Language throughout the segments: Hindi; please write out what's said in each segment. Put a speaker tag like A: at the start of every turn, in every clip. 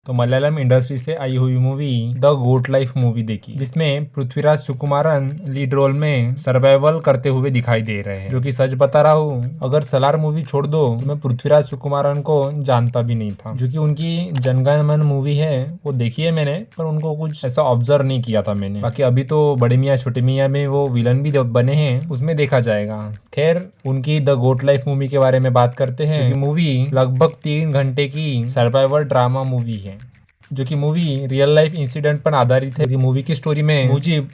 A: तो मलयालम इंडस्ट्री से आई हुई movie The Goat Life movie देखी, जिसमें पृथ्वीराज सुकुमारन लीड रोल में सर्वाइवल करते हुए दिखाई दे रहे हैं। जो कि सच बता रहा हूँ, अगर सलार मूवी छोड़ दो तो मैं पृथ्वीराज सुकुमारन को जानता भी नहीं था। जो कि उनकी जनगण मन मूवी है वो देखी है मैंने, पर उनको कुछ ऐसा ऑब्जर्व नहीं किया था मैंने। बाकी अभी तो बड़े मियाँ छोटे मियाँ में वो विलन भी बने हैं, उसमें देखा जाएगा। खैर, उनकी द गोट लाइफ मूवी के बारे में बात करते हैं। मूवी लगभग 3 घंटे की सर्वाइवल ड्रामा मूवी है, जो कि मूवी रियल लाइफ इंसिडेंट पर आधारित है। मूवी की स्टोरी में मुजीब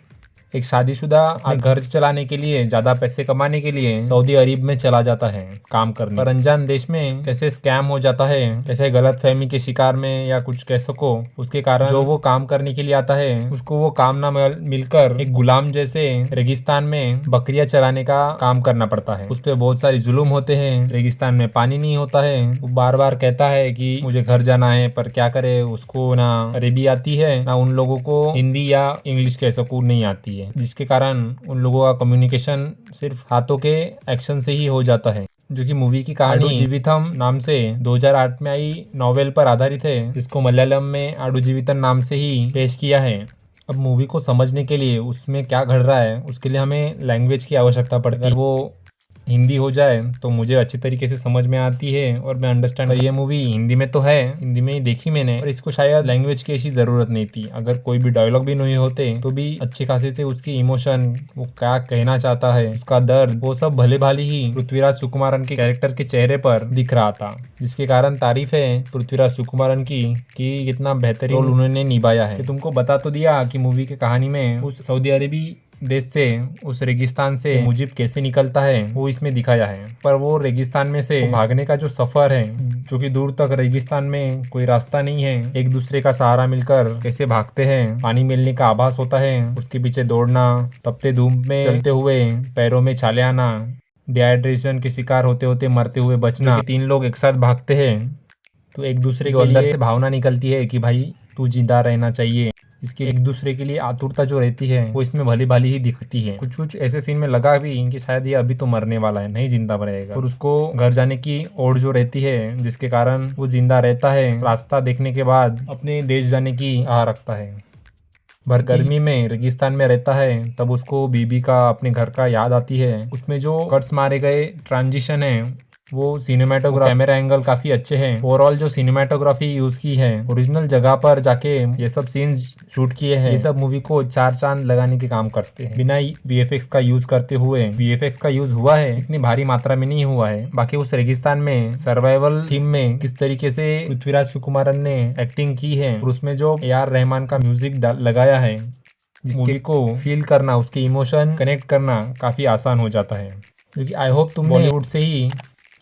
A: एक शादीशुदा घर चलाने के लिए, ज्यादा पैसे कमाने के लिए सऊदी अरब में चला जाता है काम करने। पर अनजान देश में कैसे स्कैम हो जाता है, कैसे गलत फहमी के शिकार में या कुछ कह सको, उसके कारण जो वो काम करने के लिए आता है उसको वो काम ना मिलकर एक गुलाम जैसे रेगिस्तान में बकरियां चराने का काम करना पड़ता है। उस पर बहुत सारी जुल्म होते हैं। रेगिस्तान में पानी नहीं होता है। वो बार बार कहता है कि मुझे घर जाना है, पर क्या करे, उसको ना अरबी आती है ना उन लोगों को हिंदी या इंग्लिश कह सको नहीं आती है, जिसके कारण उन लोगों का कम्युनिकेशन सिर्फ हाथों के एक्शन से ही हो जाता है। जो कि मूवी की कहानी जीवितम नाम से 2008 में आई नॉवेल पर आधारित है, जिसको मलयालम में आडू जीवितम नाम से ही पेश किया है। अब मूवी को समझने के लिए उसमें क्या घट रहा है, उसके लिए हमें लैंग्वेज की आवश्यकता पड़ती है। वो हिंदी हो जाए तो मुझे अच्छी तरीके से समझ में आती है और मैं अंडरस्टैंड। ये मूवी हिंदी में तो है, हिंदी में ही देखी मैंने, और इसको शायद लैंग्वेज की ऐसी जरूरत नहीं थी। अगर कोई भी डायलॉग भी नहीं होते तो भी अच्छे खासे से उसकी इमोशन, वो क्या कहना चाहता है, उसका दर्द, वो सब भले भाली ही पृथ्वीराज सुकुमारन के कैरेक्टर के चेहरे पर दिख रहा था। जिसके कारण तारीफ है पृथ्वीराज सुकुमारन की कि कितना बेहतरीन रोल उन्होंने निभाया है। तुमको बता तो दिया कि मूवी की कहानी में उस सऊदी अरबी देश से, उस रेगिस्तान से मुजीब कैसे निकलता है वो इसमें दिखाया है। पर वो रेगिस्तान में से भागने का जो सफर है, जो कि दूर तक रेगिस्तान में कोई रास्ता नहीं है, एक दूसरे का सहारा मिलकर कैसे भागते हैं, पानी मिलने का आभास होता है, उसके पीछे दौड़ना, तपते धूप में चलते हुए पैरों में छाले आना, डिहाइड्रेशन के शिकार होते होते मरते हुए बचना। 3 लोग एक साथ भागते हैं तो एक दूसरे के अंदर से भावना निकलती है कि भाई तू जिंदा रहना चाहिए। इसकी एक दूसरे के लिए आतुरता जो रहती है वो इसमें भली भाली ही दिखती है। कुछ कुछ ऐसे सीन में लगा भी कि शायद ये अभी तो मरने वाला है, नहीं जिंदा रहेगा, और उसको घर जाने की ओर जो रहती है, जिसके कारण वो जिंदा रहता है। रास्ता देखने के बाद अपने देश जाने की आह रखता है। भर गर्मी में रेगिस्तान में रहता है, तब उसको बीबी का, अपने घर का याद आती है। उसमें जो कट्स मारे गए ट्रांजिशन है, वो सिनेमेटोग्राफी, कैमरा एंगल काफी अच्छे हैं। ओवरऑल जो सिनेमेटोग्राफी यूज की है, ओरिजिनल जगह पर जाके ये सब सीन्स शूट किए हैं, ये सब मूवी को 4 चांद लगाने के काम करते हैं। बिना वीएफएक्स का यूज करते हुए, वीएफएक्स का यूज हुआ है, इतनी भारी मात्रा में नहीं हुआ है। बाकी उस रेगिस्तान में सर्वाइवल थीम में किस तरीके से पृथ्वीराज सुकुमारन ने एक्टिंग की है, और उसमें जो ए.आर. रहमान का म्यूजिक लगाया है, जिसके को फील करना, उसके इमोशन कनेक्ट करना काफी आसान हो जाता है। क्योंकि आई होप तुम बॉलीवुड से ही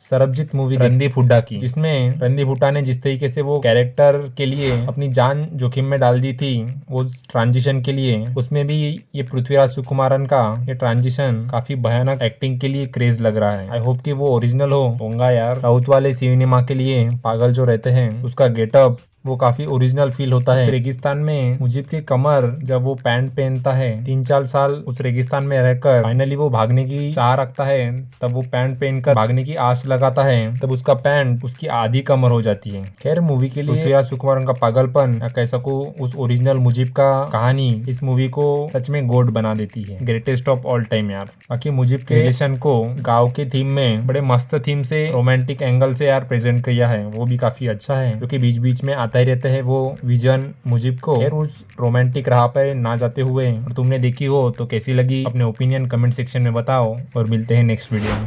A: सरबजीत मूवी रणदीप हुड्डा की, जिसमें रणदीप हुड्डा ने जिस तरीके से वो कैरेक्टर के लिए अपनी जान जोखिम में डाल दी थी वो ट्रांजिशन के लिए, उसमें भी ये पृथ्वीराज सुकुमारन का ये ट्रांजिशन काफी भयानक एक्टिंग के लिए क्रेज लग रहा है। आई होप कि वो ओरिजिनल होगा यार। साउथ वाले सिनेमा के लिए पागल जो रहते हैं, उसका गेटअप वो काफी ओरिजिनल फील होता है। रेगिस्तान में मुजीब की कमर, जब वो पैंट पहनता है, 3-4 साल उस रेगिस्तान में रहकर फाइनली वो भागने की चाह रखता है, तब वो पैंट पहनकर भागने की आस लगाता है, तब उसका पैंट उसकी आधी कमर हो जाती है। खैर, मूवी के लिए पृथ्वीराज सुकुमारन का पागलपन, या कह सकूं उस ओरिजिनल मुजीब का कहानी, इस मूवी को सच में गोड बना देती है। ग्रेटेस्ट ऑफ ऑल टाइम यार। बाकी मुजीब के रिलेशन को गाँव के थीम में बड़े मस्त थीम से, रोमांटिक एंगल से यार प्रेजेंट किया है, वो भी काफी अच्छा है। क्योंकि बीच बीच में ही रहते हैं वो विजन मुजीब को। खैर, उस रोमांटिक राह पर ना जाते हुए, और तुमने देखी हो तो कैसी लगी, अपने ओपिनियन कमेंट सेक्शन में बताओ, और मिलते हैं नेक्स्ट वीडियो में।